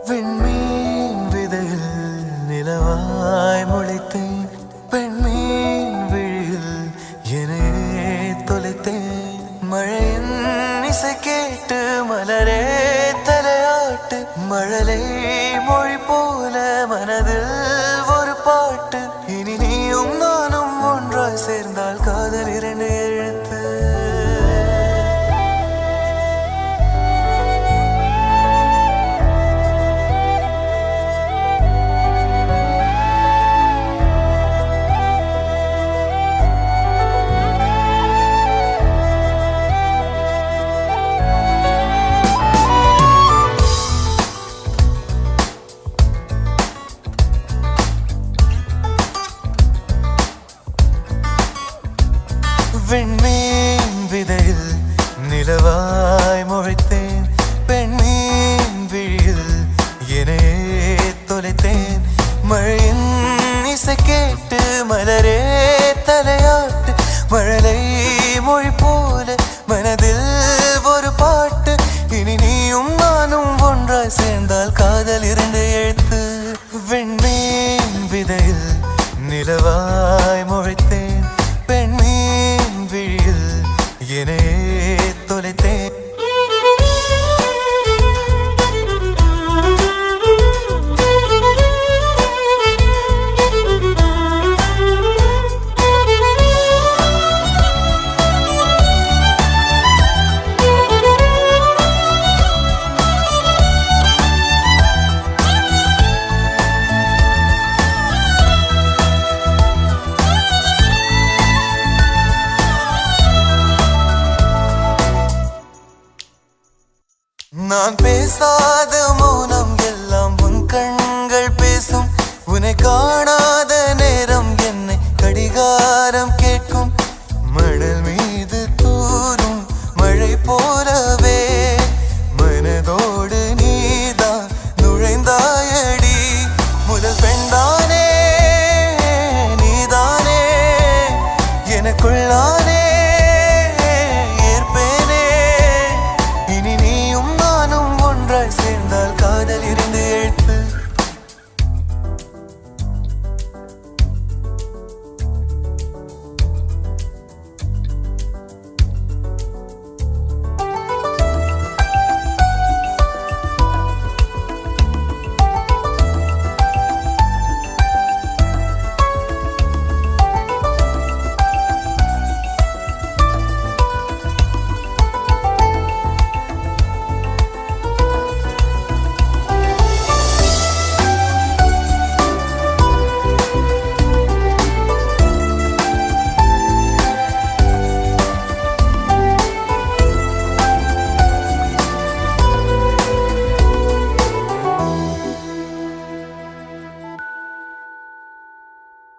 விண்மீன் விதையில் நிலவாய் முளைத்தேன். பெண்மீன் விழியில் என்னையே தொலைத்தேன். மழையின் இசை கேட்டு மலரே தலையாட்டு. மழலை மொழி போல மனதில் ஒரு பாட்டு. இனி நீயும் நானும் ஒன்றாய் சேர்ந்தால் காதல் இரண்டு எழுத்து. விண்மீன் விதையில் நிலவாய் முளைத்தேன். பெண்மீன் விழியில் என்னையே தொலைத்தேன். மழையின் இசை கேட்டு மலரே தலையாட்டு. மழலை மொழி போல மனதில் ஒரு பாட்டு. இனி நீயும் நானும் ஒன்றாய் சேர்ந்தால் காதல் இரண்டு எழுத்து. விண்மீன் விதையில் நிலவாய் முளைத்தேன். பெண்மீன் விழியில் என்னையே தொலைத்தேன். நான் பேசாத மௌனம் எல்லாம் உன் கண்கள் பேசும். உன்னை காணாத நேரம் என்னை கடிகாரம் கேட்கும். மணல் மீது தூரும் மழை போலவே மனதோடு நீதான் நுழைந்தாயடி. முதல் பெண்தானே நீதானே எனக்குள்ளானே சேர்ந்தால் காதல் இருந்து எழுத்து.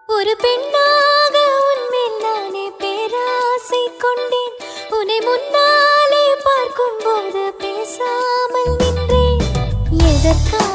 ஒரு பெண்ணாக உன்மேல் நானே பேராசை கொண்டேன். உன்னை முன்னாலே பார்க்கும் போது பேசாமல் நின்றேன். எதற்காக